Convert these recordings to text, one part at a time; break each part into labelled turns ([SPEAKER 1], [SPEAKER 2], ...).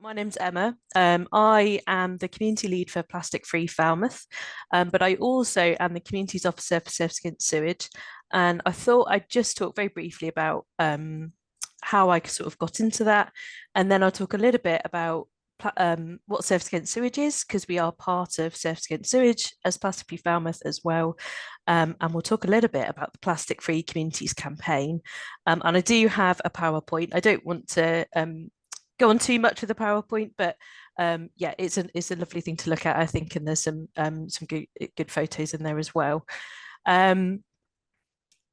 [SPEAKER 1] My name's Emma. I am the community lead for Plastic Free Falmouth, but I also am the communities officer for Surface Against Sewage. And I thought I'd just talk very briefly about how I sort of got into that, and then I'll talk a little bit about what Surface Against Sewage is, because we are part of Surface Against Sewage as Plastic Free Falmouth as well. And we'll talk a little bit about the Plastic Free Communities campaign. And I do have a PowerPoint. I don't want to go on too much with the PowerPoint, but yeah, it's a lovely thing to look at, I think, and there's some good photos in there as well. Um,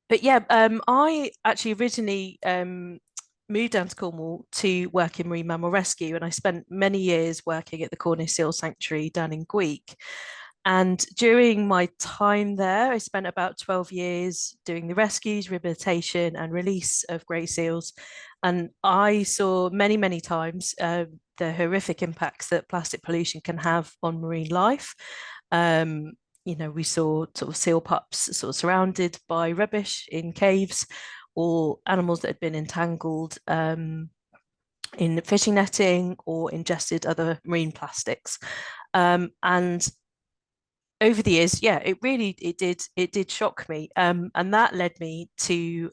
[SPEAKER 1] but yeah, I actually originally moved down to Cornwall to work in marine mammal rescue, and I spent many years working at the Cornish Seal Sanctuary down in Gweek. And during my time there, I spent about 12 years doing the rescues, rehabilitation, and release of grey seals. And I saw many, many times the horrific impacts that plastic pollution can have on marine life. Um, we saw sort of seal pups sort of surrounded by rubbish in caves, or animals that had been entangled in fishing netting or ingested other marine plastics. And over the years, yeah, it did shock me, and that led me to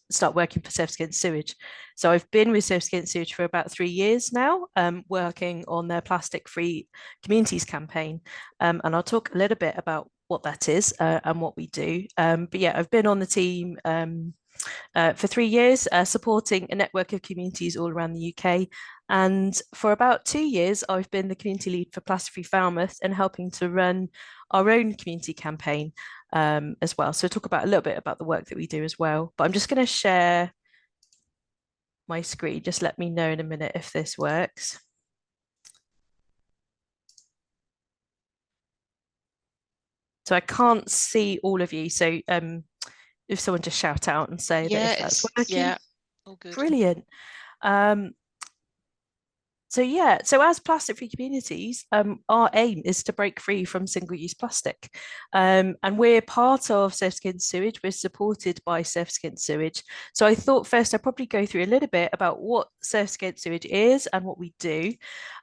[SPEAKER 1] start working for Surface Against Sewage. So I've been with Surface Against Sewage for about 3 years now, working on their plastic free communities campaign, and I'll talk a little bit about what that is and what we do. But yeah, I've been on the team for 3 years, supporting a network of communities all around the UK. And for about 2 years, I've been the community lead for Plastic Free Falmouth and helping to run our own community campaign as well. So we'll talk about a little bit about the work that we do as well. But I'm just going to share my screen. Just let me know in a minute if this works. So I can't see all of you. So if someone just shout out and say that if that's working.
[SPEAKER 2] Yeah, all good.
[SPEAKER 1] Brilliant. So yeah, so as plastic free communities, our aim is to break free from single-use plastic. And we're part of Surface Against Sewage. We're supported by Surface Against Sewage. So I thought first I'd probably go through a little bit about what Surface Against Sewage is and what we do.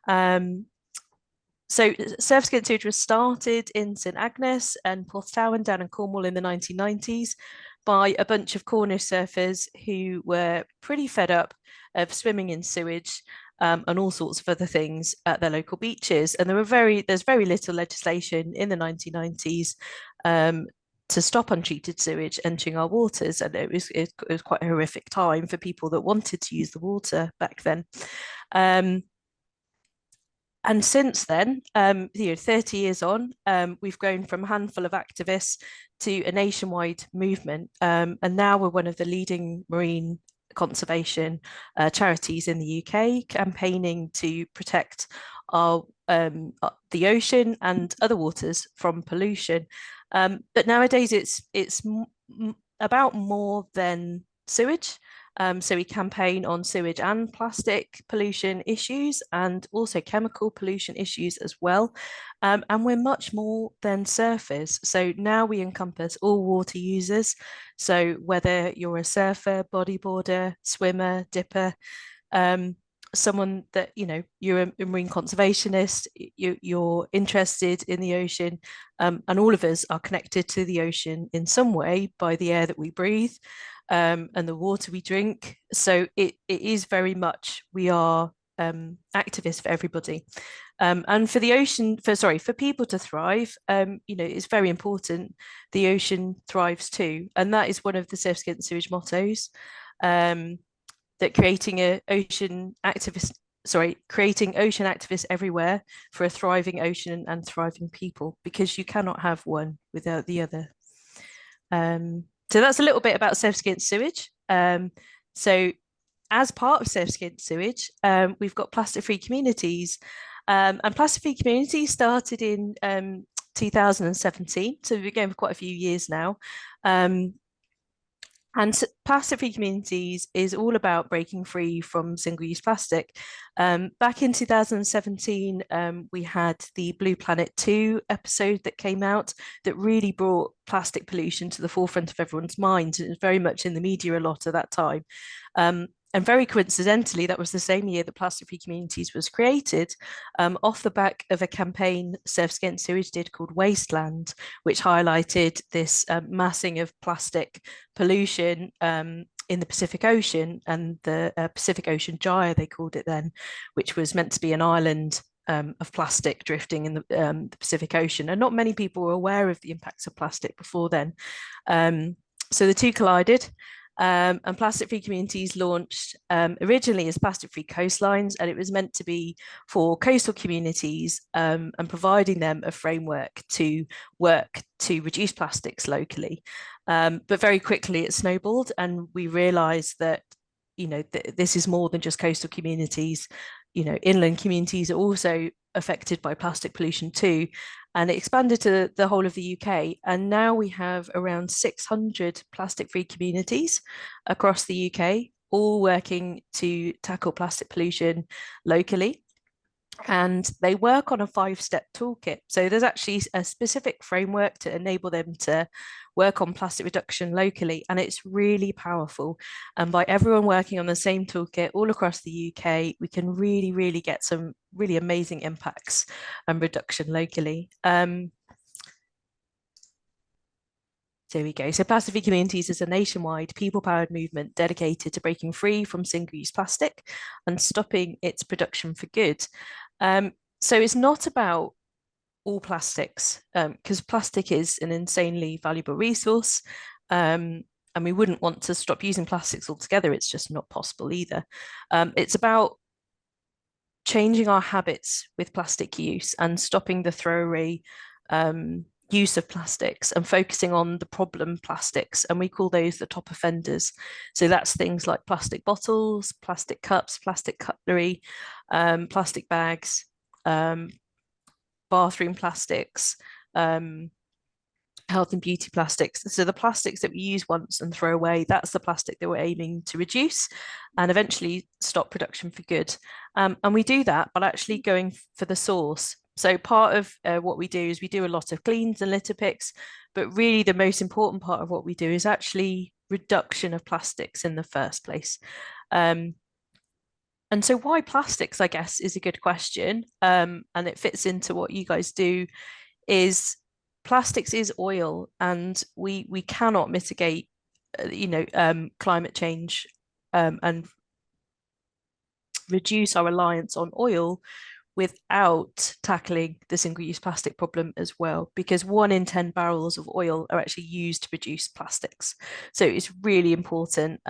[SPEAKER 1] So Surface Against Sewage was started in St Agnes and Porthtowan down in Cornwall in the 1990s by a bunch of Cornish surfers who were pretty fed up of swimming in sewage and all sorts of other things at their local beaches. And there's very little legislation in the 1990s to stop untreated sewage entering our waters, and it was quite a horrific time for people that wanted to use the water back then. And since then, 30 years on, we've grown from a handful of activists to a nationwide movement. And now we're one of the leading marine conservation charities in the UK, campaigning to protect the ocean and other waters from pollution. But nowadays, it's about more than sewage. So we campaign on sewage and plastic pollution issues, and also chemical pollution issues as well. And we're much more than surfers. So now we encompass all water users. So whether you're a surfer, bodyboarder, swimmer, dipper, someone that, you're a marine conservationist, you're interested in the ocean, and all of us are connected to the ocean in some way by the air that we breathe. And the water we drink. So it is very much, we are activists for everybody. And for the ocean, for people to thrive, it's very important the ocean thrives too. And that is one of the Surface Against Sewage mottos, that creating ocean activists everywhere for a thriving ocean and thriving people, because you cannot have one without the other. So that's a little bit about Surface Against Sewage. So as part of Surface Against Sewage, we've got Plastic Free Communities. And Plastic Free Communities started in 2017. So we've been going for quite a few years now. And Plastic Free Communities is all about breaking free from single-use plastic. Back in 2017, we had the Blue Planet 2 episode that came out that really brought plastic pollution to the forefront of everyone's minds. It was very much in the media a lot at that time. and very coincidentally, that was the same year that Plastic Free Communities was created, off the back of a campaign Surfers Against Sewage did called Wasteland, which highlighted this massing of plastic pollution in the Pacific Ocean, and the Pacific Ocean Gyre, they called it then, which was meant to be an island of plastic drifting in the Pacific Ocean. And not many people were aware of the impacts of plastic before then. So the two collided. And Plastic Free Communities launched originally as Plastic Free Coastlines, and it was meant to be for coastal communities and providing them a framework to work to reduce plastics locally. But very quickly it snowballed, and we realised that this is more than just coastal communities. Inland communities are also affected by plastic pollution too, and it expanded to the whole of the UK. And now we have around 600 plastic-free communities across the UK, all working to tackle plastic pollution locally. And they work on a 5-step toolkit. So there's actually a specific framework to enable them to work on plastic reduction locally. And it's really powerful. And by everyone working on the same toolkit all across the UK, we can really, really get some really amazing impacts and reduction locally. There we go. So Plastic Free Communities is a nationwide people-powered movement dedicated to breaking free from single-use plastic and stopping its production for good. So it's not about all plastics, because plastic is an insanely valuable resource, and we wouldn't want to stop using plastics altogether. It's just not possible either. It's about changing our habits with plastic use and stopping the throwaway use of plastics and focusing on the problem plastics, and we call those the top offenders. So that's things like plastic bottles, plastic cups, plastic cutlery, plastic bags, bathroom plastics, health and beauty plastics. So the plastics that we use once and throw away, that's the plastic that we're aiming to reduce and eventually stop production for good. And we do that by actually going for the source. So part of what we do is we do a lot of cleans and litter picks, but really the most important part of what we do is actually reduction of plastics in the first place. And so why plastics, I guess, is a good question. And it fits into what you guys do. Is plastics is oil, and we cannot mitigate climate change and reduce our reliance on oil without tackling the single-use plastic problem as well, because 1 in 10 barrels of oil are actually used to produce plastics. So it's really important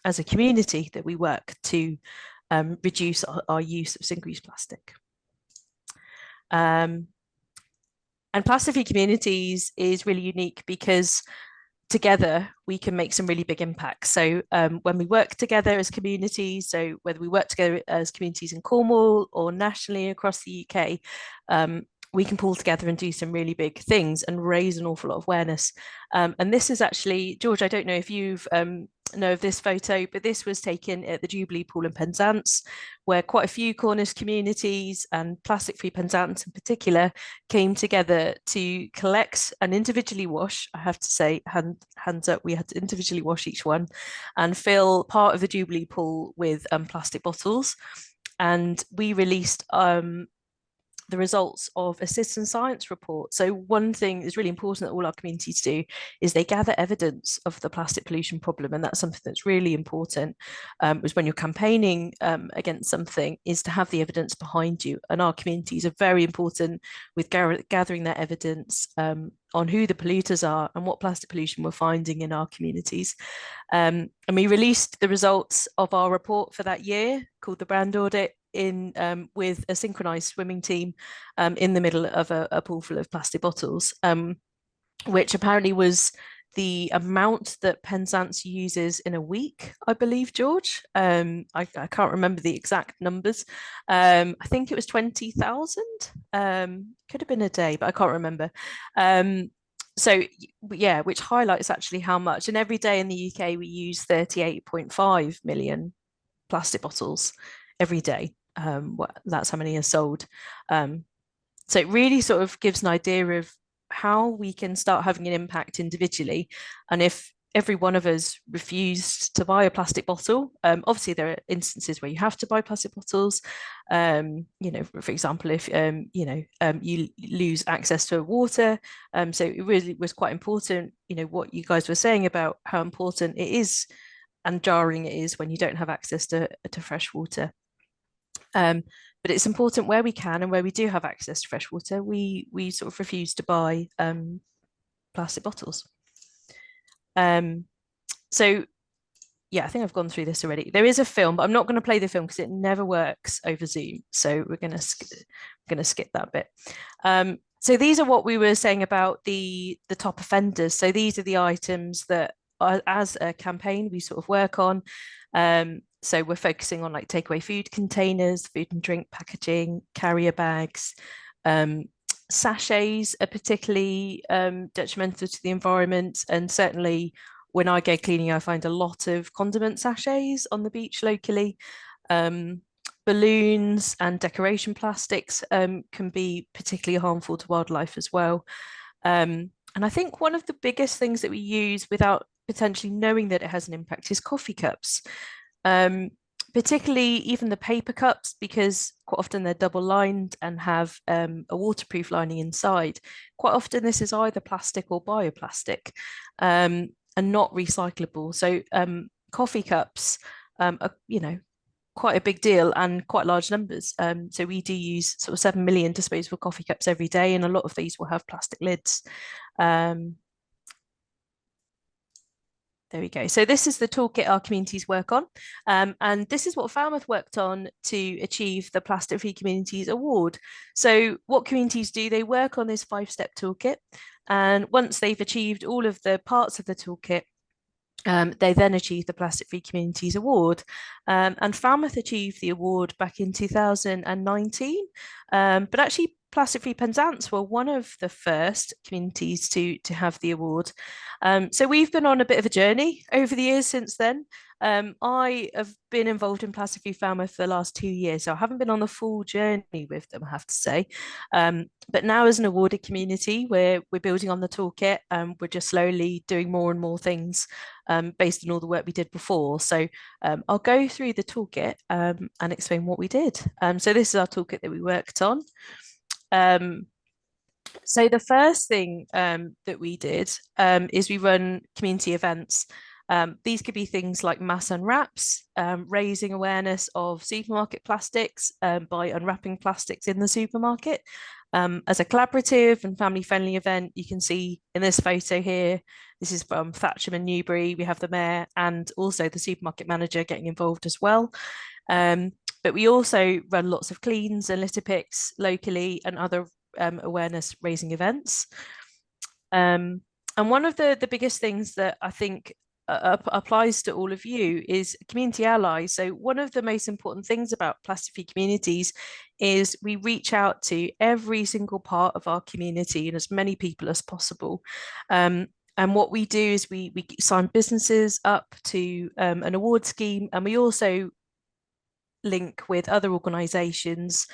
[SPEAKER 1] as a community that we work to reduce our use of single-use plastic. And Plastic Free Communities is really unique because together we can make some really big impacts. So when we work together as communities, so whether we work together as communities in Cornwall or nationally across the UK, we can pull together and do some really big things and raise an awful lot of awareness. And this is actually, George, I don't know if you've know of this photo, but this was taken at the Jubilee Pool in Penzance, where quite a few Cornish communities and plastic-free Penzance in particular came together to collect and individually wash, I have to say, hands up, we had to individually wash each one and fill part of the Jubilee Pool with plastic bottles. And we released the results of a citizen science report. So one thing that's really important that all our communities do is they gather evidence of the plastic pollution problem, and that's something that's really important. Is when you're campaigning against something, is to have the evidence behind you. And our communities are very important with gathering that evidence on who the polluters are and what plastic pollution we're finding in our communities. And we released the results of our report for that year called the Brand Audit with a synchronized swimming team in the middle of a pool full of plastic bottles, which apparently was the amount that Penzance uses in a week, I believe, George. I can't remember the exact numbers. I think it was 20,000. Could have been a day, but I can't remember. So yeah, which highlights actually how much. And every day in the UK, we use 38.5 million plastic bottles every day. That's how many are sold. So it really sort of gives an idea of how we can start having an impact individually. And if every one of us refused to buy a plastic bottle. Obviously, there are instances where you have to buy plastic bottles. For example, if you lose access to water. So it really was quite important, what you guys were saying about how important it is and jarring it is when you don't have access to fresh water. But it's important where we can and where we do have access to fresh water, we sort of refuse to buy plastic bottles. So yeah, I think I've gone through this already. There is a film, but I'm not going to play the film because it never works over Zoom. So we're going to skip that bit. So these are what we were saying about the top offenders. So these are the items that as a campaign we sort of work on. So we're focusing on like takeaway food containers, food and drink packaging, carrier bags. Sachets are particularly detrimental to the environment, and certainly when I go cleaning, I find a lot of condiment sachets on the beach locally. Balloons and decoration plastics can be particularly harmful to wildlife as well. And I think one of the biggest things that we use without potentially knowing that it has an impact is coffee cups. Particularly even the paper cups, because quite often they're double lined and have a waterproof lining inside. Quite often this is either plastic or bioplastic, and not recyclable. So coffee cups are, quite a big deal and quite large numbers. So we do use sort of 7 million disposable coffee cups every day, and a lot of these will have plastic lids. There we go. So this is the toolkit our communities work on. And this is what Falmouth worked on to achieve the Plastic Free Communities Award. So what communities do, they work on this 5-step toolkit. And once they've achieved all of the parts of the toolkit, they then achieve the Plastic Free Communities Award. And Falmouth achieved the award back in 2019. But actually, Plastic Free Penzance were one of the first communities to have the award. So we've been on a bit of a journey over the years since then. I have been involved in Plastic Free Falmouth for the last 2 years, so I haven't been on the full journey with them, I have to say. But now as an awarded community, we're building on the toolkit, and we're just slowly doing more and more things based on all the work we did before. So I'll go through the toolkit and explain what we did. So this is our toolkit that we worked on. So the first thing that we did is we run community events. These could be things like mass unwraps, raising awareness of supermarket plastics by unwrapping plastics in the supermarket. As a collaborative and family-friendly event, you can see in this photo here, this is from Thatcham and Newbury. We have the mayor and also the supermarket manager getting involved as well. But we also run lots of cleans and litter picks locally and other awareness raising events. And one of the biggest things that I think applies to all of you is community allies. So one of the most important things about Plastic Free Communities is we reach out to every single part of our community and as many people as possible. And what we do is we sign businesses up to an award scheme, and we also link with other organisations,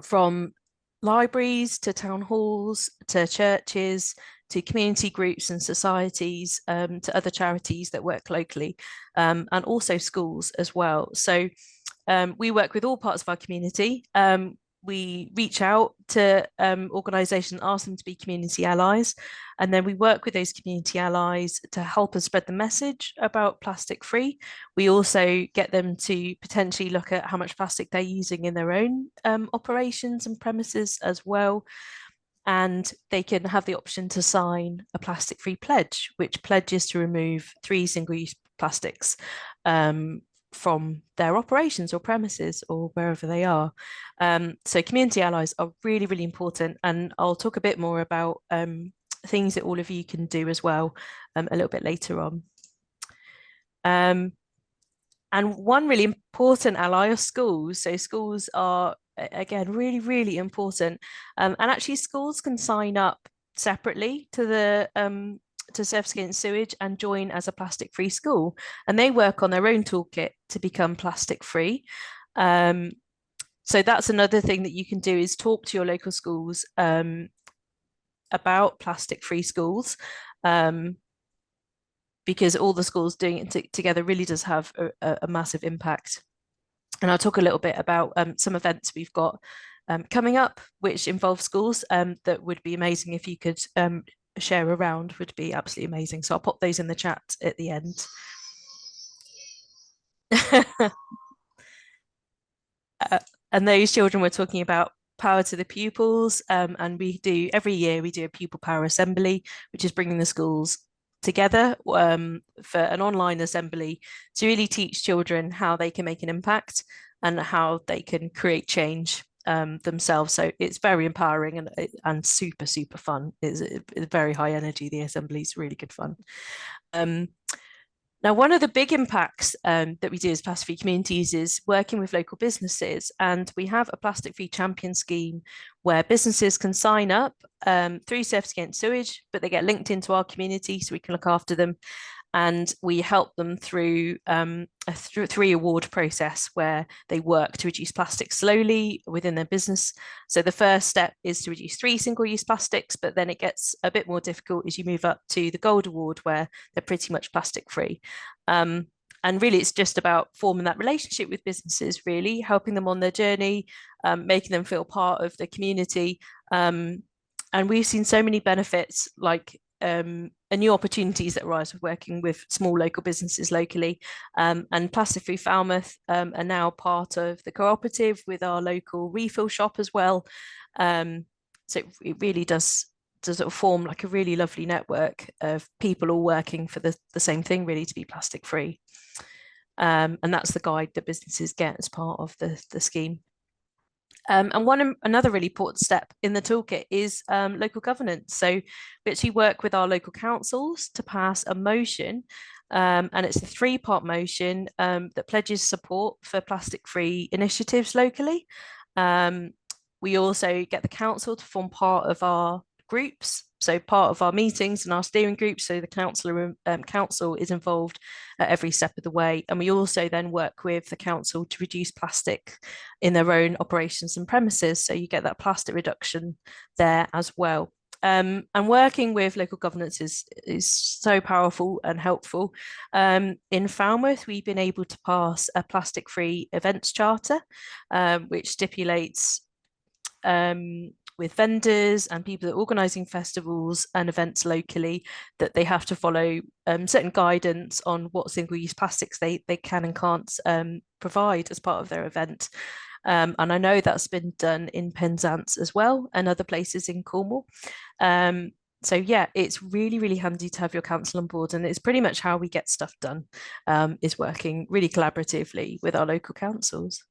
[SPEAKER 1] from libraries to town halls to churches to community groups and societies, to other charities that work locally, and also schools as well. So we work with all parts of our community. We reach out to organisations, ask them to be community allies, and then we work with those community allies to help us spread the message about plastic free. We also get them to potentially look at how much plastic they're using in their own operations and premises as well. And they can have the option to sign a plastic free pledge, which pledges to remove 3 single-use plastics from their operations or premises or wherever they are. So community allies are really, really important. And I'll talk a bit more about things that all of you can do as well a little bit later on. And one really important ally are schools. So schools are, again, really, really important. And actually schools can sign up separately to the to Surface Against Sewage and join as a plastic free school, and they work on their own toolkit to become plastic free. So that's another thing that you can do, is talk to your local schools about plastic free schools. because all the schools doing it together really does have a massive impact. And I'll talk a little bit about some events we've got coming up, which involve schools, that would be amazing if you could share around, would be absolutely amazing. So I'll pop those in the chat at the end. And those children we're talking about power to the pupils, and we do every year we do a pupil power assembly, which is bringing the schools together for an online assembly to really teach children how they can make an impact and how they can create change themselves. So it's very empowering and super fun. It's very high energy. The assembly is really good fun. Now, one of the big impacts that we do as plastic-free communities is working with local businesses, and we have a plastic-free champion scheme where businesses can sign up through Surfers Against Sewage, but they get linked into our community so we can look after them. And we help them through a three award process where they work to reduce plastic slowly within their business. So the first step is to reduce 3 single-use plastics, but then it gets a bit more difficult as you move up to the gold award where they're pretty much plastic free. And really, it's just about forming that relationship with businesses, really helping them on their journey, making them feel part of the community. And we've seen so many benefits, like and new opportunities that arise with working with small local businesses locally. And Plastic Free Falmouth are now part of the cooperative with our local refill shop as well. So it really does sort of form like a really lovely network of people all working for the same thing, really, to be plastic free. And that's the guide that businesses get as part of the scheme. And another really important step in the toolkit is local governance. So we actually work with our local councils to pass a motion, and it's a 3-part motion that pledges support for plastic-free initiatives locally. We also get the council to form part of our groups, so part of our meetings and our steering groups. So the council is involved at every step of the way. And we also then work with the council to reduce plastic in their own operations and premises. So you get that plastic reduction there as well. And working with local governance is so powerful and helpful. In Falmouth, we've been able to pass a plastic-free events charter, which stipulates with vendors and people that are organising festivals and events locally that they have to follow certain guidance on what single-use plastics they can and can't provide as part of their event. And I know that's been done in Penzance as well and other places in Cornwall. So yeah, it's really handy to have your council on board, and it's pretty much how we get stuff done, is working really collaboratively with our local councils.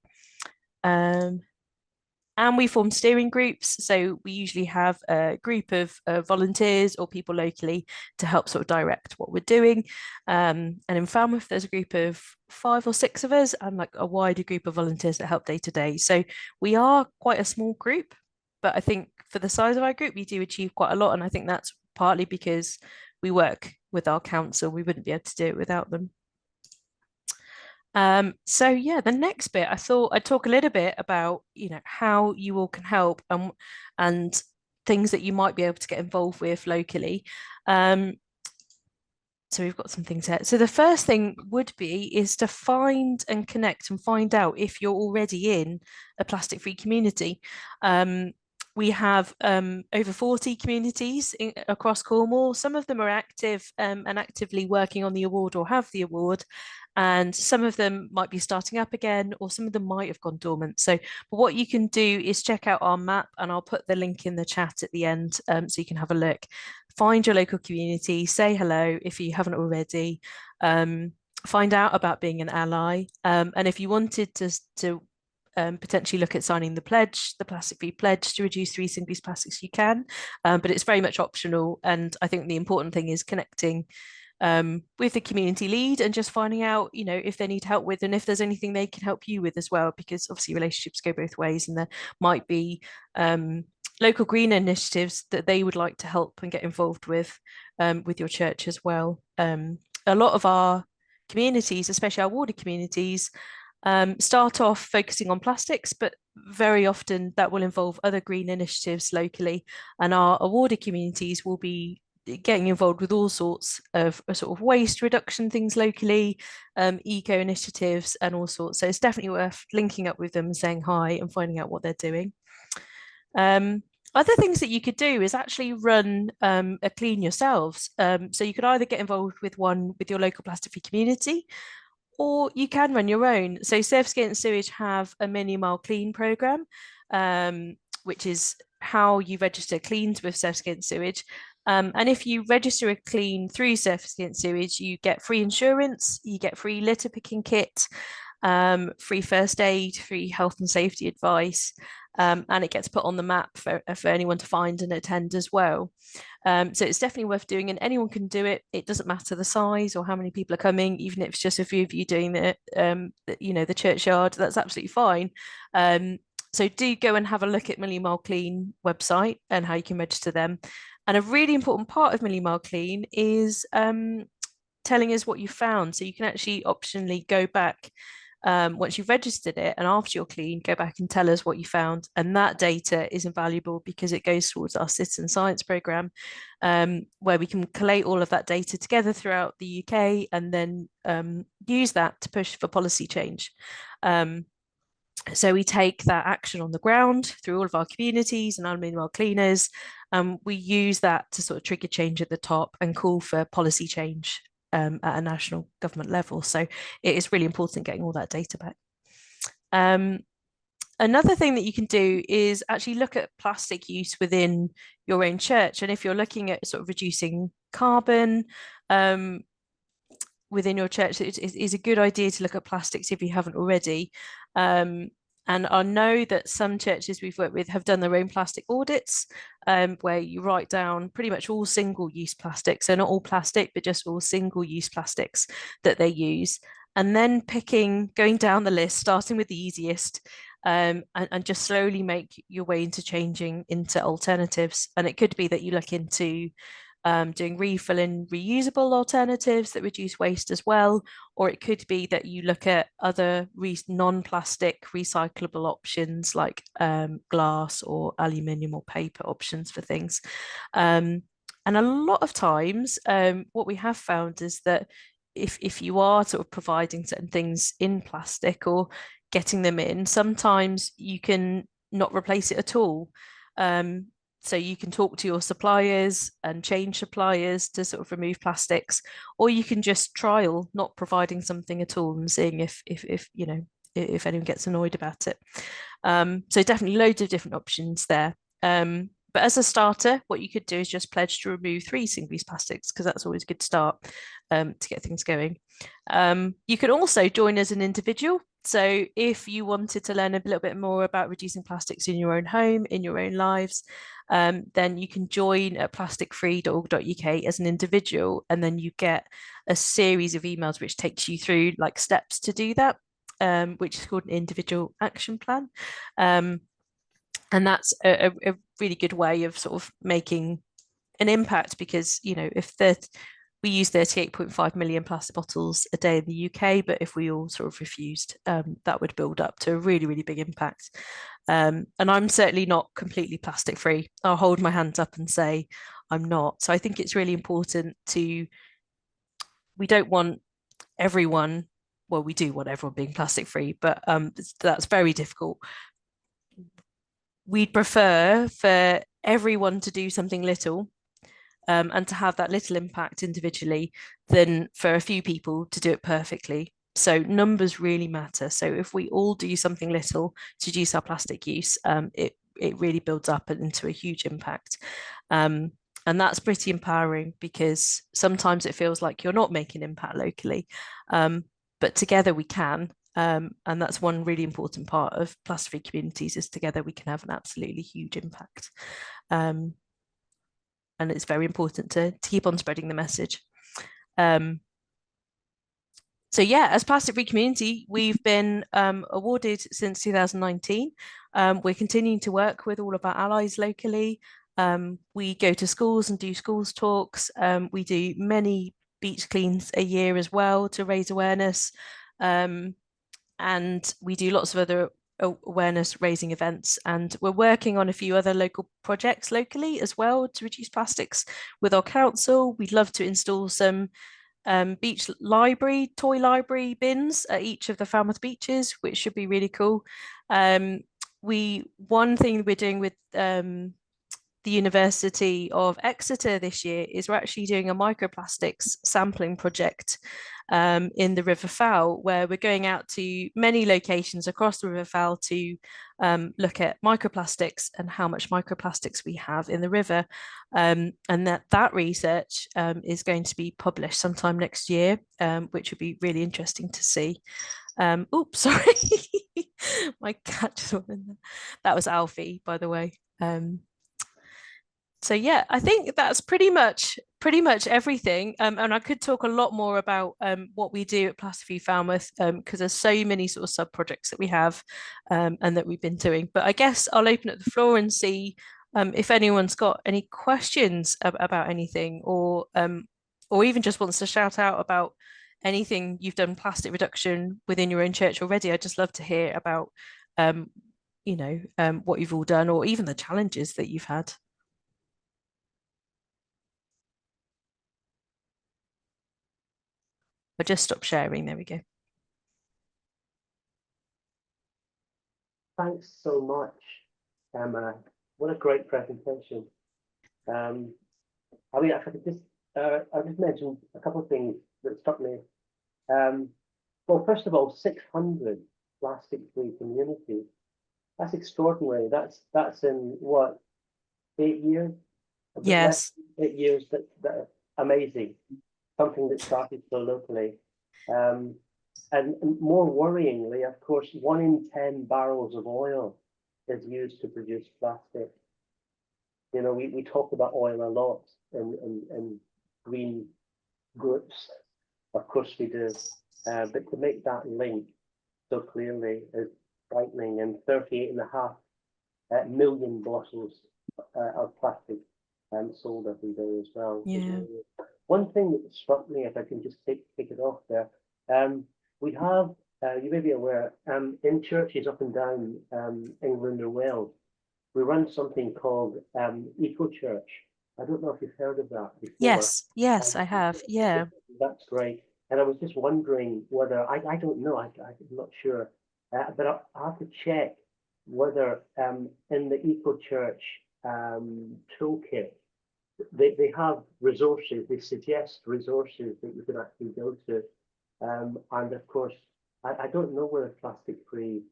[SPEAKER 1] And we form steering groups. So we usually have a group of volunteers or people locally to help sort of direct what we're doing. And in Falmouth, there's a group of 5 or 6 of us and like a wider group of volunteers that help day to day. So we are quite a small group, but I think for the size of our group, we do achieve quite a lot. And I think that's partly because we work with our council. We wouldn't be able to do it without them. So yeah, the next bit, I thought I'd talk a little bit about, how you all can help and things that you might be able to get involved with locally. So we've got some things here. So the first thing would be is to find and connect and find out if you're already in a plastic-free community. We have over 40 communities across Cornwall. Some of them are active and actively working on the award or have the award. And some of them might be starting up again, or some of them might have gone dormant. So what you can do is check out our map, and I'll put the link in the chat at the end so you can have a look. Find your local community, say hello if you haven't already, find out about being an ally. And if you wanted to potentially look at signing the pledge, the plastic-free pledge to reduce 3 single-use plastics, you can, but it's very much optional. And I think the important thing is connecting with the community lead and just finding out, if they need help with, and if there's anything they can help you with as well, because obviously relationships go both ways, and there might be local green initiatives that they would like to help and get involved with your church as well. A lot of our communities, especially our water communities, start off focusing on plastics, but very often that will involve other green initiatives locally, and our water communities will be getting involved with all sorts of sort of waste reduction things locally, eco initiatives and all sorts. So it's definitely worth linking up with them and saying hi and finding out what they're doing. Other things that you could do is actually run a clean yourselves. So you could either get involved with one with your local plastic-free community, or you can run your own. So Surface and Sewage have a mini mile clean program, which is how you register cleans with Surface and Sewage. And if you register a clean through Surface and Sewage, you get free insurance, you get free litter picking kit, free first aid, free health and safety advice, and it gets put on the map for anyone to find and attend as well. So it's definitely worth doing, and anyone can do it. It doesn't matter the size or how many people are coming, even if it's just a few of you doing the churchyard, that's absolutely fine. So do go and have a look at Million Mile Clean website and how you can register them. And a really important part of Million Mile Clean is telling us what you found. So you can actually optionally go back once you've registered it and after you're clean, go back and tell us what you found. And that data is invaluable because it goes towards our citizen science programme, where we can collate all of that data together throughout the UK and then use that to push for policy change. So we take that action on the ground through all of our communities and our minimal cleaners, and we use that to sort of trigger change at the top and call for policy change at a national government level. So it is really important getting all that data back. Another thing that you can do is actually look at plastic use within your own church. And if you're looking at sort of reducing carbon within your church, it is a good idea to look at plastics if you haven't already. And I know that some churches we've worked with have done their own plastic audits, where you write down pretty much all single-use plastics, so not all plastic, but just all single-use plastics that they use, and then going down the list, starting with the easiest, and just slowly make your way into changing into alternatives. And it could be that you look into doing refill and reusable alternatives that reduce waste as well, or it could be that you look at other non-plastic recyclable options like glass or aluminium or paper options for things. And a lot of times what we have found is that if you are sort of providing certain things in plastic or getting them in, sometimes you can not replace it at all. So you can talk to your suppliers and change suppliers to sort of remove plastics, or you can just trial not providing something at all and seeing if anyone gets annoyed about it. So definitely loads of different options there. But as a starter, what you could do is just pledge to remove 3 single-use plastics, because that's always a good start to get things going. You can also join as an individual. So if you wanted to learn a little bit more about reducing plastics in your own home, in your own lives, then you can join at plasticfree.org.uk as an individual, and then you get a series of emails which takes you through like steps to do that, which is called an individual action plan. And that's a really good way of sort of making an impact, because, you know, if we use 38.5 million plastic bottles a day in the UK, but if we all sort of refused, that would build up to a really, really big impact. And I'm certainly not completely plastic free. I'll hold my hands up and say I'm not. So I think it's really important we don't want everyone, well, we do want everyone being plastic free, but that's very difficult. We'd prefer for everyone to do something little and to have that little impact individually than for a few people to do it perfectly. So numbers really matter. So if we all do something little to reduce our plastic use, it really builds up into a huge impact. And that's pretty empowering, because sometimes it feels like you're not making impact locally, but together we can. And that's one really important part of plastic-free communities, is together we can have an absolutely huge impact. And it's very important to keep on spreading the message. So yeah, as plastic-free community, we've been awarded since 2019. We're continuing to work with all of our allies locally. We go to schools and do schools talks. We do many beach cleans a year as well to raise awareness. And we do lots of other awareness raising events, and we're working on a few other local projects locally as well to reduce plastics with our council. We'd love to install some beach library, toy library bins at each of the Falmouth beaches, which should be really cool. One thing we're doing with the University of Exeter this year is we're actually doing a microplastics sampling project in the River Fowl, where we're going out to many locations across the River Fowl to look at microplastics and how much microplastics we have in the river. And that research is going to be published sometime next year, which would be really interesting to see. Oops, sorry. My cat just went in there. That was Alfie, by the way. So yeah, I think that's pretty much everything. And I could talk a lot more about what we do at Plastic Free Falmouth, because there's so many sort of sub projects that we have and that we've been doing. But I guess I'll open up the floor and see if anyone's got any questions about anything, or even just wants to shout out about anything you've done plastic reduction within your own church already. I'd just love to hear about what you've all done, or even the challenges that you've had. I'll just stop sharing. There we go.
[SPEAKER 2] Thanks so much, Emma. What a great presentation. I mean, if I could just, I just mentioned a couple of things that struck me. Well, first of all, 600 plastic-free communities. That's extraordinary. That's in what, 8 years?
[SPEAKER 1] Yes.
[SPEAKER 2] 8 years. That amazing. Something that started so locally. And more worryingly, of course, 1 in 10 barrels of oil is used to produce plastic. You know, we talk about oil a lot in green groups. Of course we do. But to make that link so clearly is frightening. And 38.5 million bottles of plastic sold every day as well.
[SPEAKER 1] Yeah.
[SPEAKER 2] One thing that struck me, if I can just take it off there, we have, you may be aware, in churches up and down England or Wales, we run something called Eco Church. I don't know if you've heard of that before.
[SPEAKER 1] Yes, I have. Yeah.
[SPEAKER 2] That's great. And I was just wondering whether, I don't know, I'm not sure, but I have to check whether in the Eco Church toolkit, they have resources, they suggest resources that you can actually go to. And of course, I don't know whether plastic free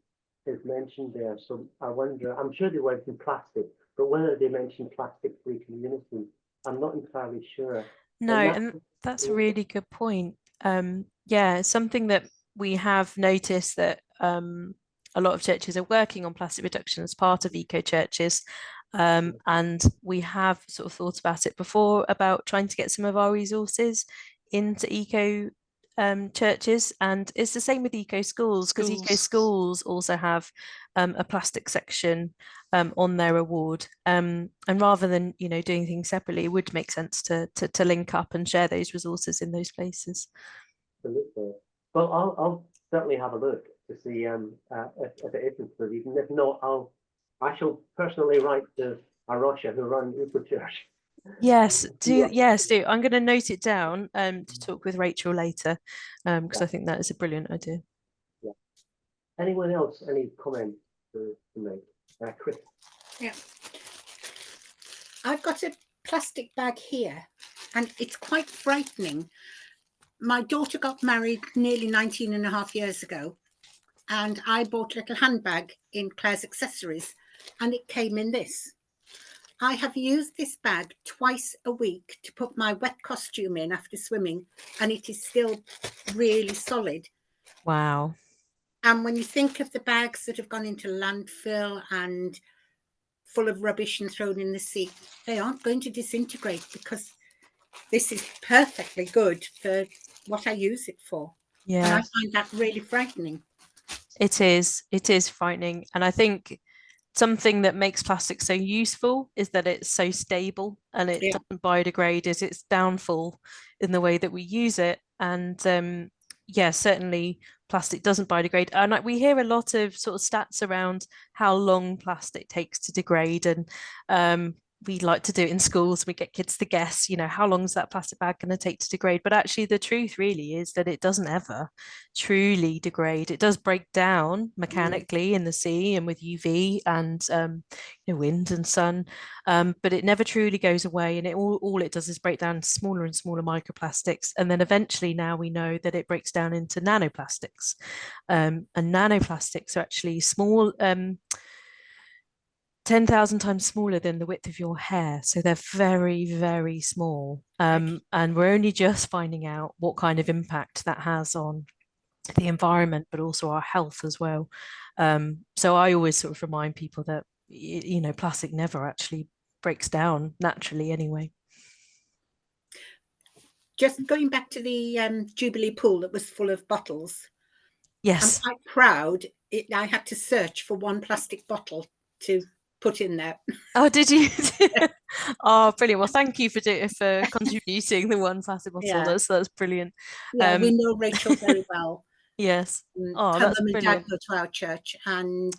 [SPEAKER 2] is mentioned there. So I wonder, I'm sure they mentioned plastic, but whether they mentioned plastic free community, I'm not entirely sure.
[SPEAKER 1] No, and that's a really good point. Yeah, something that we have noticed that a lot of churches are working on plastic reduction as part of eco churches. And we have sort of thought about it before, about trying to get some of our resources into eco churches, and it's the same with eco schools, because eco schools also have a plastic section on their award, and rather than doing things separately, it would make sense to link up and share those resources in those places.
[SPEAKER 2] Absolutely. Well, I'll certainly have a look to see if it is included, and if not, I shall personally write to Arosha, who run Eco Church.
[SPEAKER 1] Yes, do. I'm going to note it down to talk with Rachel later, because I think that is a brilliant idea.
[SPEAKER 2] Yeah. Anyone else? Any comments to make? Chris?
[SPEAKER 3] Yeah. I've got a plastic bag here, and it's quite frightening. My daughter got married nearly 19 and a half years ago, and I bought a little handbag in Claire's Accessories, and it came in this. I have used this bag twice a week to put my wet costume in after swimming, and it is still really solid.
[SPEAKER 1] Wow.
[SPEAKER 3] And when you think of the bags that have gone into landfill and full of rubbish and thrown in the sea, they aren't going to disintegrate, because this is perfectly good for what I use it for.
[SPEAKER 1] Yeah.
[SPEAKER 3] And I find that really frightening.
[SPEAKER 1] It is frightening. And I think something that makes plastic so useful is that it's so stable, and it doesn't biodegrade. Its downfall in the way that we use it. And yeah, certainly plastic doesn't biodegrade. And we hear a lot of sort of stats around how long plastic takes to degrade, and we like to do it in schools. We get kids to guess, how long is that plastic bag going to take to degrade? But actually, the truth really is that it doesn't ever truly degrade. It does break down mechanically in the sea and with UV and wind and sun, but it never truly goes away. And all it does is break down smaller and smaller microplastics. And then eventually, now we know that it breaks down into nanoplastics. And nanoplastics are actually small. 10,000 times smaller than the width of your hair. So they're very, very small. And we're only just finding out what kind of impact that has on the environment, but also our health as well. So I always sort of remind people that, plastic never actually breaks down naturally anyway.
[SPEAKER 3] Just going back to the Jubilee pool that was full of bottles.
[SPEAKER 1] Yes.
[SPEAKER 3] I'm quite proud. I had to search for one plastic bottle to put in there.
[SPEAKER 1] Oh, did you? Oh, brilliant. Well, thank you for contributing the one plastic bottle.
[SPEAKER 3] Yeah.
[SPEAKER 1] That's brilliant.
[SPEAKER 3] Yeah, we know Rachel very well.
[SPEAKER 1] Yes. Oh,
[SPEAKER 3] her
[SPEAKER 1] that's
[SPEAKER 3] mum and
[SPEAKER 1] brilliant.
[SPEAKER 3] dad go to our church, and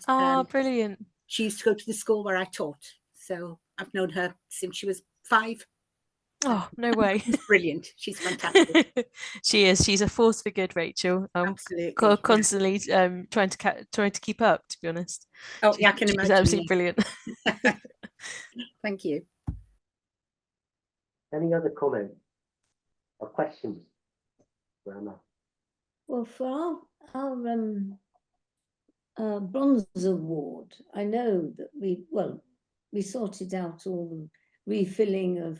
[SPEAKER 1] brilliant.
[SPEAKER 3] she used to go to the school where I taught. So I've known her since she was 5.
[SPEAKER 1] Oh, no way.
[SPEAKER 3] She's brilliant. She's fantastic.
[SPEAKER 1] She is. She's a force for good, Rachel.
[SPEAKER 3] Absolutely.
[SPEAKER 1] Constantly trying to keep up, to be honest.
[SPEAKER 3] Oh, yeah, I can imagine.
[SPEAKER 1] She's absolutely brilliant.
[SPEAKER 3] Thank you.
[SPEAKER 2] Any other comments or questions?
[SPEAKER 4] Well, for our bronze award, I know that we sorted out all the refilling of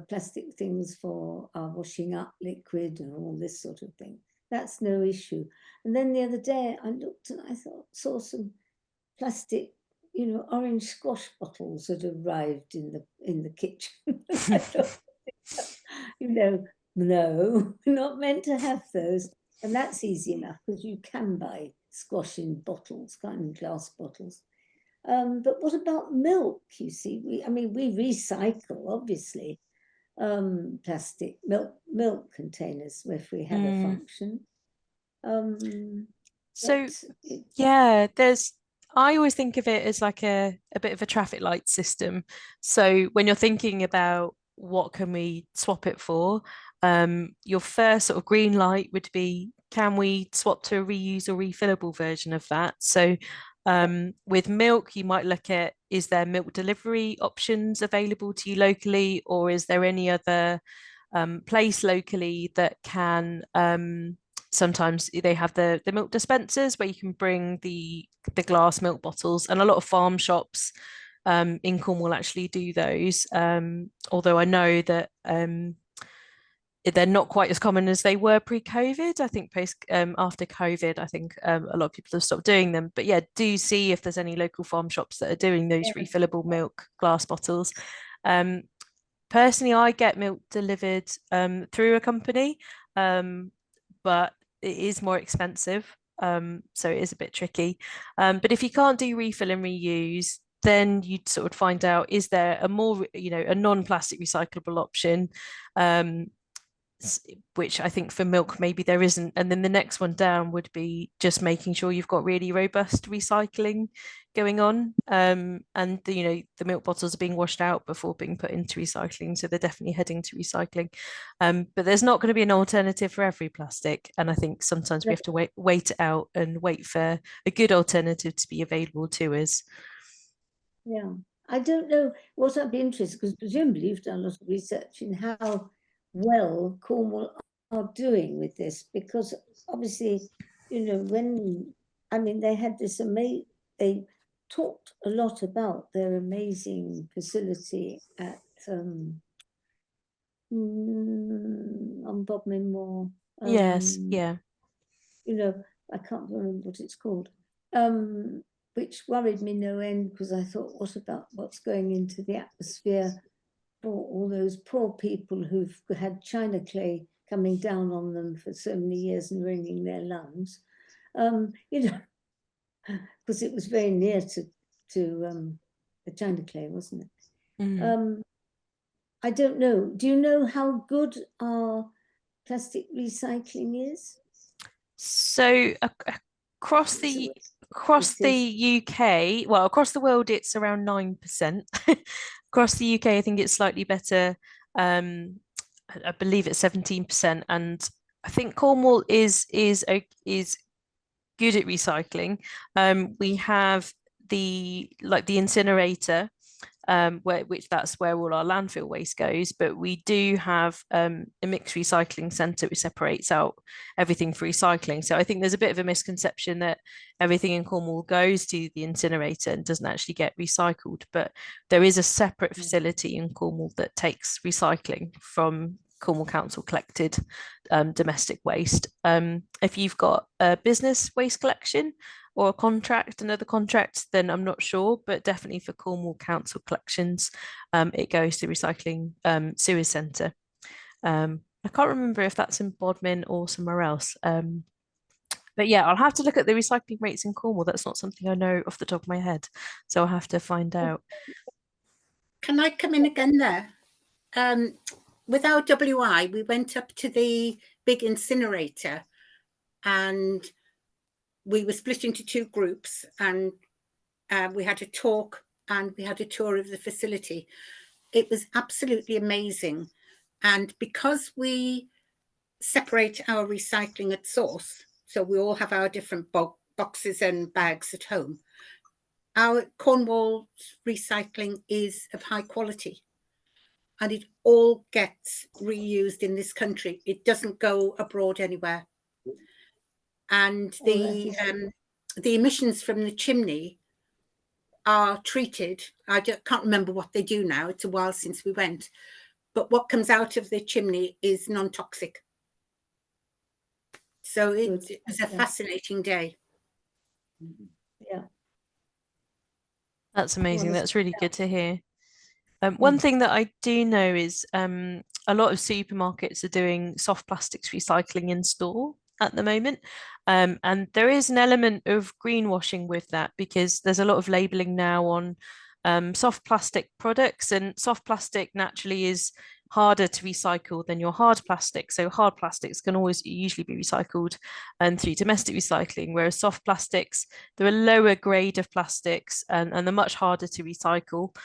[SPEAKER 4] plastic things for our washing up liquid and all this sort of thing. That's no issue. And then the other day I looked and I saw some plastic, orange squash bottles that arrived in the kitchen. I thought, no, we're not meant to have those. And that's easy enough because you can buy squash in bottles, glass bottles. But what about milk? You see, we recycle, obviously, plastic milk containers if we have a function.
[SPEAKER 1] I always think of it as like a bit of a traffic light system. So when you're thinking about what can we swap it for, your first sort of green light would be, can we swap to a reuse or refillable version of that? So with milk, you might look at, is there milk delivery options available to you locally, or is there any other place locally that can, sometimes they have the milk dispensers where you can bring the glass milk bottles, and a lot of farm shops in Cornwall actually do those, although I know that they're not quite as common as they were pre-COVID. I think after COVID, I think a lot of people have stopped doing them. But yeah, do see if there's any local farm shops that are doing those refillable milk glass bottles. Personally, I get milk delivered through a company, but it is more expensive. So it is a bit tricky. But if you can't do refill and reuse, then you'd sort of find out, is there a more, a non-plastic recyclable option? Which I think for milk maybe there isn't. And then the next one down would be just making sure you've got really robust recycling going on, and the milk bottles are being washed out before being put into recycling, so they're definitely heading to recycling, but there's not going to be an alternative for every plastic, and I think sometimes we have to wait it out and wait for a good alternative to be available to us.
[SPEAKER 4] Yeah, I don't know what I'd be interested, because presumably you've done a lot of research in how well Cornwall are doing with this, because obviously, they had this they talked a lot about their amazing facility at on Bodmin Moor.
[SPEAKER 1] Yes, yeah.
[SPEAKER 4] I can't remember what it's called, which worried me no end, because I thought, what about what's going into the atmosphere for all those poor people who've had china clay coming down on them for so many years and ruining their lungs, because it was very near to the china clay, wasn't it? I don't know. Do you know how good our plastic recycling is?
[SPEAKER 1] So across the across the UK, well, across the world, it's around 9%. Across the UK, I think it's slightly better. I believe it's 17%, and I think Cornwall is good at recycling. We have the incinerator, which that's where all our landfill waste goes. But we do have a mixed recycling centre which separates out everything for recycling. So I think there's a bit of a misconception that everything in Cornwall goes to the incinerator and doesn't actually get recycled. But there is a separate facility in Cornwall that takes recycling from Cornwall Council collected domestic waste. If you've got a business waste collection or a contract, another contract, then I'm not sure, but definitely for Cornwall Council collections, it goes to recycling sewage centre. I can't remember if that's in Bodmin or somewhere else. But yeah, I'll have to look at the recycling rates in Cornwall. That's not something I know off the top of my head, so I'll have to find out.
[SPEAKER 3] Can I come in again there? With our WI, we went up to the big incinerator and we were split into two groups, and we had a talk and we had a tour of the facility. It was absolutely amazing. And because we separate our recycling at source, so we all have our different boxes and bags at home, our Cornwall recycling is of high quality. And it all gets reused in this country. It doesn't go abroad anywhere. And the emissions from the chimney are treated. I can't remember what they do now. It's a while since we went. But what comes out of the chimney is non-toxic. So it was a fascinating day.
[SPEAKER 4] Yeah.
[SPEAKER 1] That's amazing. That's really good to hear. One thing that I do know is a lot of supermarkets are doing soft plastics recycling in store at the moment. And there is an element of greenwashing with that, because there's a lot of labeling now on soft plastic products, and soft plastic naturally is harder to recycle than your hard plastic. So hard plastics can always usually be recycled through domestic recycling, whereas soft plastics, they're a lower grade of plastics and they're much harder to recycle.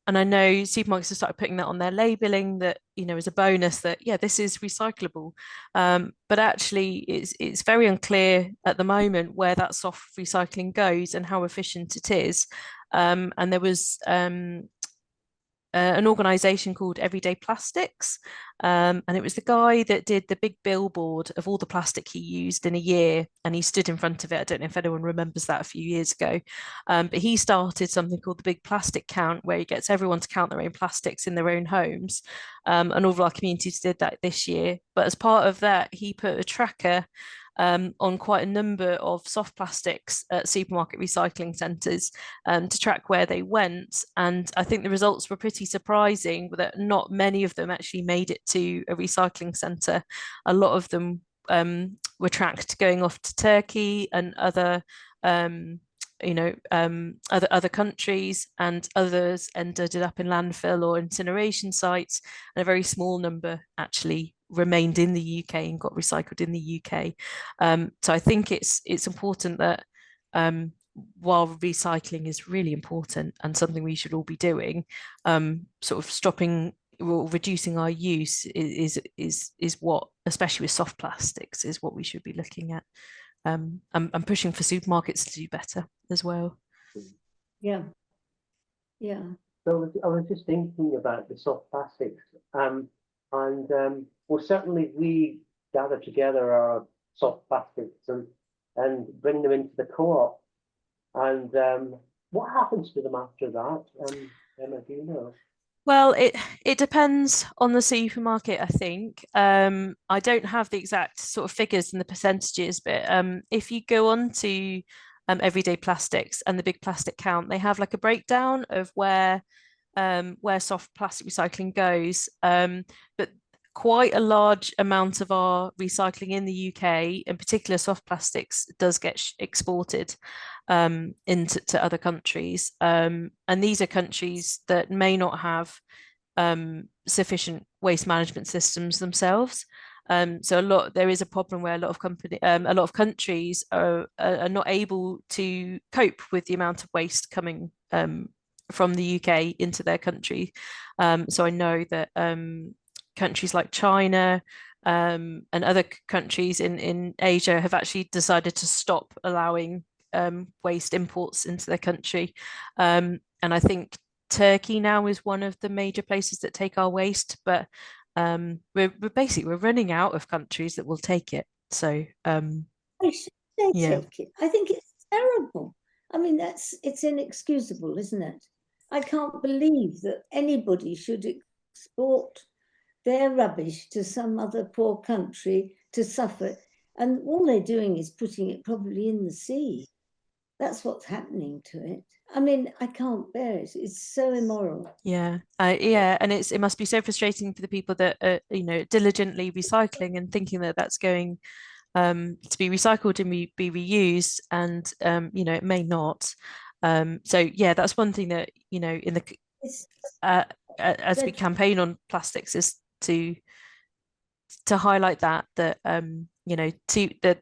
[SPEAKER 1] And I know supermarkets have started putting that on their labeling, that, as a bonus, that, yeah, this is recyclable. But actually, it's very unclear at the moment where that soft recycling goes and how efficient it is. And there was an organisation called Everyday Plastics, and it was the guy that did the big billboard of all the plastic he used in a year, and he stood in front of it. I don't know if anyone remembers that a few years ago, but he started something called the Big Plastic Count, where he gets everyone to count their own plastics in their own homes, and all of our communities did that this year. But as part of that, he put a tracker on quite a number of soft plastics at supermarket recycling centres to track where they went. And I think the results were pretty surprising, that not many of them actually made it to a recycling centre. A lot of them were tracked going off to Turkey and other other countries, and others ended up in landfill or incineration sites, and a very small number actually remained in the UK and got recycled in the UK. So I think it's important that while recycling is really important and something we should all be doing, sort of stopping or reducing our use is what, especially with soft plastics, is what we should be looking at. I'm pushing for supermarkets to do better as well.
[SPEAKER 4] Yeah. Yeah.
[SPEAKER 2] So I was just thinking about the soft plastics, and well, certainly we gather together our soft plastics and bring them into the co-op. And what happens to them after that? Emma, do you know?
[SPEAKER 1] Well, it depends on the supermarket, I think. I don't have the exact sort of figures and the percentages, but if you go on to Everyday Plastics and the Big Plastic Count, they have like a breakdown of where soft plastic recycling goes. But quite a large amount of our recycling in the UK, in particular soft plastics, does get exported into other countries. And these are countries that may not have sufficient waste management systems themselves. So there is a problem where a lot of countries are not able to cope with the amount of waste coming from the UK into their country. So I know that countries like China and other countries in Asia have actually decided to stop allowing waste imports into their country. And I think Turkey now is one of the major places that take our waste, but we're running out of countries that will take it. So
[SPEAKER 4] I should say
[SPEAKER 1] yeah.
[SPEAKER 4] take it. I think it's terrible. I mean, it's inexcusable, isn't it? I can't believe that anybody should export their rubbish to some other poor country to suffer. And all they're doing is putting it probably in the sea. That's what's happening to it. I mean, I can't bear it. It's so immoral.
[SPEAKER 1] Yeah, and it must be so frustrating for the people that are, diligently recycling and thinking that that's going to be recycled and be reused, and it may not. So yeah, that's one thing that in the as we campaign on plastics is to highlight that that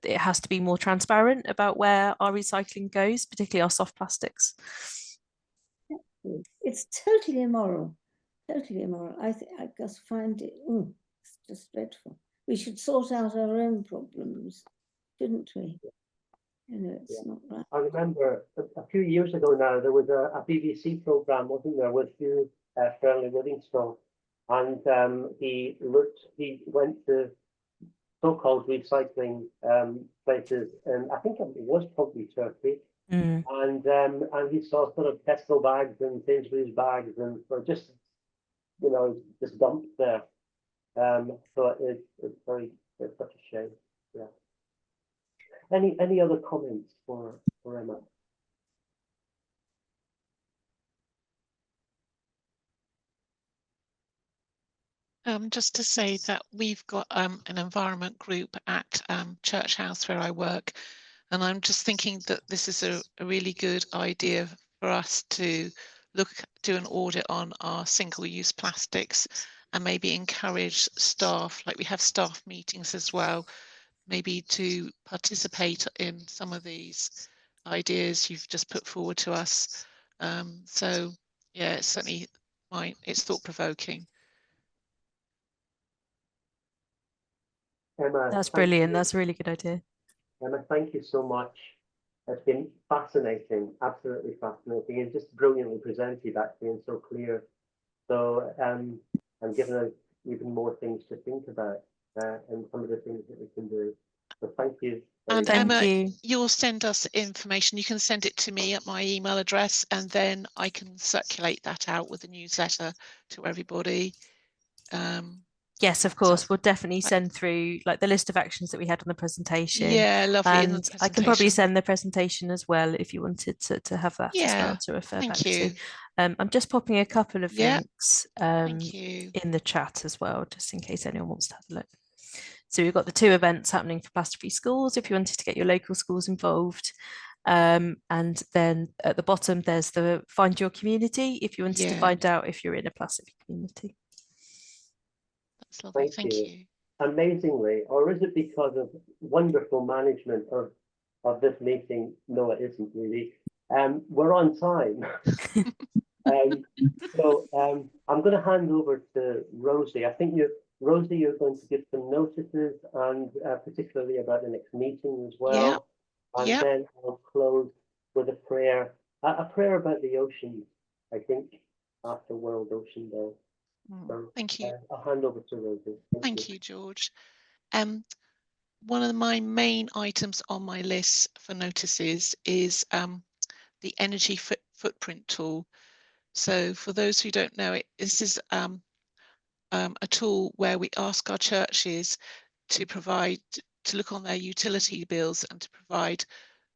[SPEAKER 1] it has to be more transparent about where our recycling goes, particularly our soft plastics.
[SPEAKER 4] It's totally immoral, totally immoral. I just find it, it's just dreadful. We should sort out our own problems, shouldn't we? It's not right.
[SPEAKER 2] I remember a few years ago now, there was a BBC programme, wasn't there, with Hugh Fairley Livingstone, and he went to so-called recycling places, and I think it was probably Turkey. And he saw sort of Tesco bags and Sainsbury's bags, and were just just dumped there. So it's such a shame. Yeah. Any other comments for Emma?
[SPEAKER 5] Just to say that we've got an environment group at Church House where I work, and I'm just thinking that this is a really good idea for us to do an audit on our single-use plastics and maybe encourage staff, like we have staff meetings as well, maybe to participate in some of these ideas you've just put forward to us. So yeah, it's certainly it's thought-provoking.
[SPEAKER 2] Emma,
[SPEAKER 1] that's brilliant. That's a really good idea.
[SPEAKER 2] Emma, thank you so much. It's been fascinating, absolutely fascinating, and just brilliantly presented, actually, and so clear. So, and given us even more things to think about, and some of the things that we can do. So, thank you.
[SPEAKER 5] And
[SPEAKER 1] Thank
[SPEAKER 5] Emma,
[SPEAKER 1] you.
[SPEAKER 5] You'll send us information. You can send it to me at my email address, and then I can circulate that out with a newsletter to everybody.
[SPEAKER 1] Yes, of course. We'll definitely send through like the list of actions that we had on the presentation.
[SPEAKER 5] Yeah, lovely.
[SPEAKER 1] And I can probably send the presentation as well if you wanted to have that as well to refer back to. I'm just popping a couple of links in the chat as well, just in case anyone wants to have a look. So we've got the 2 events happening for plastic-free schools if you wanted to get your local schools involved. And then at the bottom, there's the Find Your Community if you wanted to find out if you're in a plastic community.
[SPEAKER 5] That's lovely. Thank you.
[SPEAKER 2] Amazingly, or is it because of wonderful management of this meeting? No, it isn't really. We're on time. So I'm going to hand over to Rosie. I think Rosie, you're going to give some notices, and particularly about the next meeting as well. And then I'll close with a prayer about the oceans, I think, after World Ocean Day. So,
[SPEAKER 5] thank you.
[SPEAKER 2] I'll hand over to Rosie.
[SPEAKER 5] Thank you, George. One of my main items on my list for notices is the energy footprint tool. So for those who don't know it, this is a tool where we ask our churches to look on their utility bills and to provide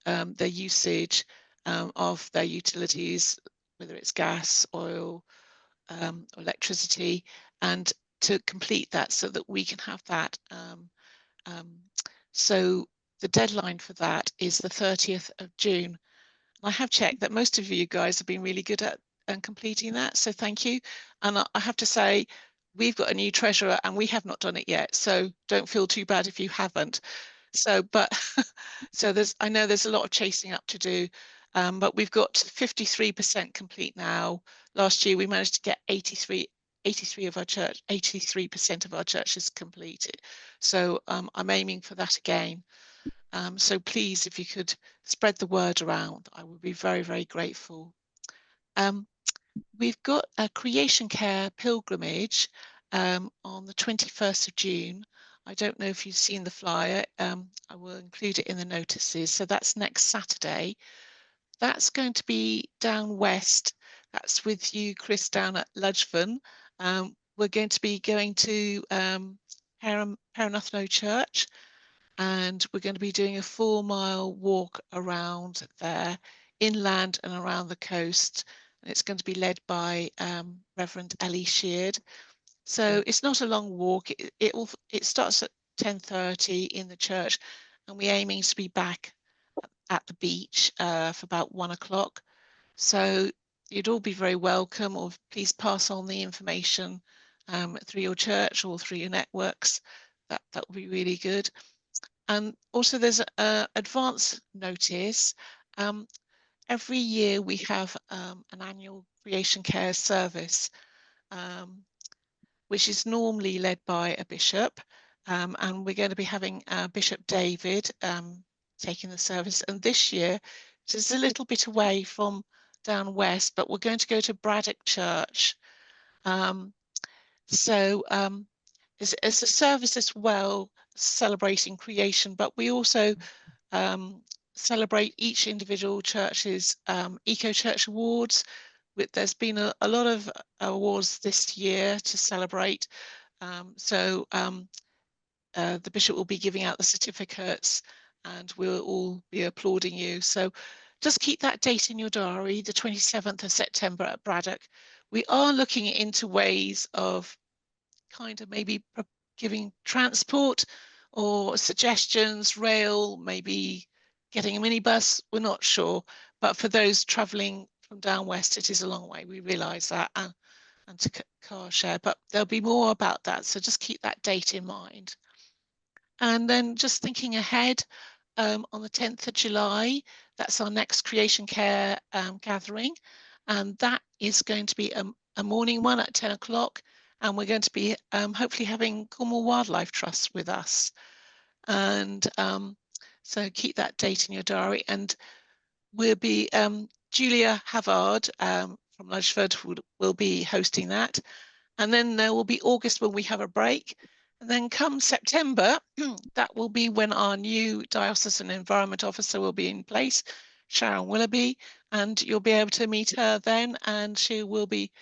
[SPEAKER 5] their usage of their utilities, whether it's gas, oil, electricity, and to complete that so that we can have that. So the deadline for that is the 30th of June. I have checked that most of you guys have been really good at completing that, so thank you. And I have to say, we've got a new treasurer and we have not done it yet. So don't feel too bad if you haven't. So, but so I know there's a lot of chasing up to do, but we've got 53% complete now. Last year we managed to get 83% of our churches completed. So I'm aiming for that again. So please, if you could spread the word around, I would be very, very grateful. We've got a Creation Care pilgrimage on the 21st of June. I don't know if you've seen the flyer. I will include it in the notices. So that's next Saturday. That's going to be down west. That's with you, Chris, down at Ludgvan. We're going to be going to Peranathno Church, and we're going to be doing a 4-mile walk around there, inland and around the coast. And it's going to be led by Reverend Ellie Sheard. So it's not a long walk. It starts at 10:30 in the church, and we're aiming to be back at the beach for about 1 o'clock. So you'd all be very welcome, or please pass on the information through your church or through your networks. That would be really good. And also there's an advance notice. Every year we have an annual Creation Care service, which is normally led by a bishop. And we're going to be having Bishop David taking the service. And this year, it's a little bit away from down west, but we're going to go to Braddock Church. It's a service as well, celebrating creation, but we also celebrate each individual church's Eco Church Awards. There's been a lot of awards this year to celebrate. The bishop will be giving out the certificates, and we'll all be applauding you. So just keep that date in your diary, the 27th of September at Braddock. We are looking into ways of kind of maybe giving transport or suggestions, rail, maybe getting a minibus, we're not sure. But for those travelling from down west, it is a long way, we realise that, and to car share, but there'll be more about that. So just keep that date in mind. And then just thinking ahead, on the 10th of July, that's our next Creation Care gathering. And that is going to be a morning one at 10 o'clock. And we're going to be hopefully having Cornwall Wildlife Trust with us. And so keep that date in your diary. And we'll be, Julia Havard from Ludgford will be hosting that. And then there will be August when we have a break. And then come September, that will be when our new Diocesan Environment Officer will be in place, Sharon Willoughby, and you'll be able to meet her then, and she will be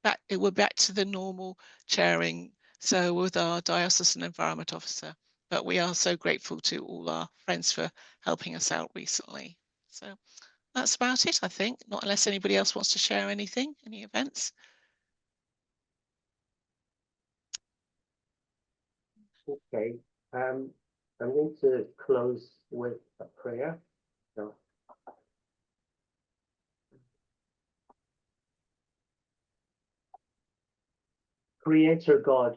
[SPEAKER 5] back, it will be back to the normal chairing, so with our Diocesan Environment Officer. But we are so grateful to all our friends for helping us out recently. So that's about it, I think, not unless anybody else wants to share anything, any events.
[SPEAKER 2] Okay, I'm going to close with a prayer. So, Creator God,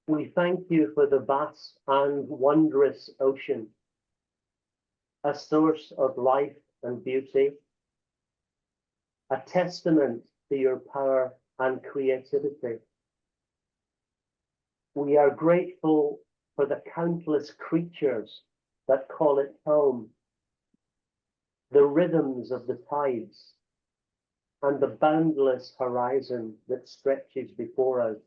[SPEAKER 2] we thank you for the vast and wondrous ocean, a source of life and beauty, a testament to your power and creativity. We are grateful for the countless creatures that call it home, the rhythms of the tides, and the boundless horizon that stretches before us.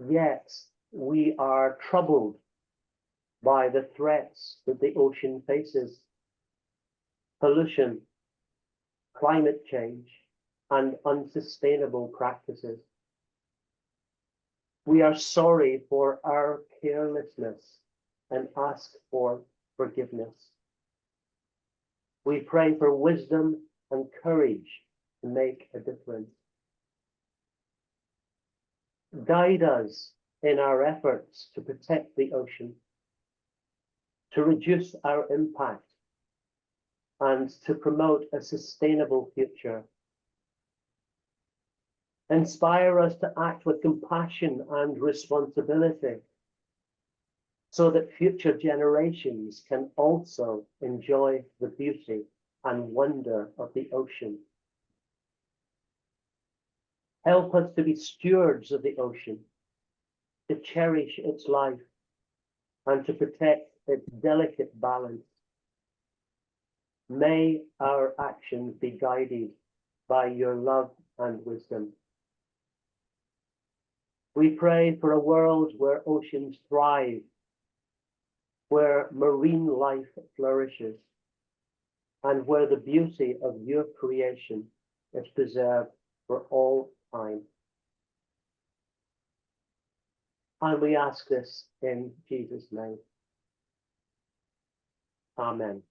[SPEAKER 2] Yet we are troubled by the threats that the ocean faces: pollution, climate change, and unsustainable practices. We are sorry for our carelessness and ask for forgiveness. We pray for wisdom and courage to make a difference. Guide us in our efforts to protect the ocean, to reduce our impact, and to promote a sustainable future. Inspire us to act with compassion and responsibility, so that future generations can also enjoy the beauty and wonder of the ocean. Help us to be stewards of the ocean, to cherish its life, and to protect its delicate balance. May our actions be guided by your love and wisdom. We pray for a world where oceans thrive, where marine life flourishes, and where the beauty of your creation is preserved for all time. And we ask this in Jesus' name. Amen.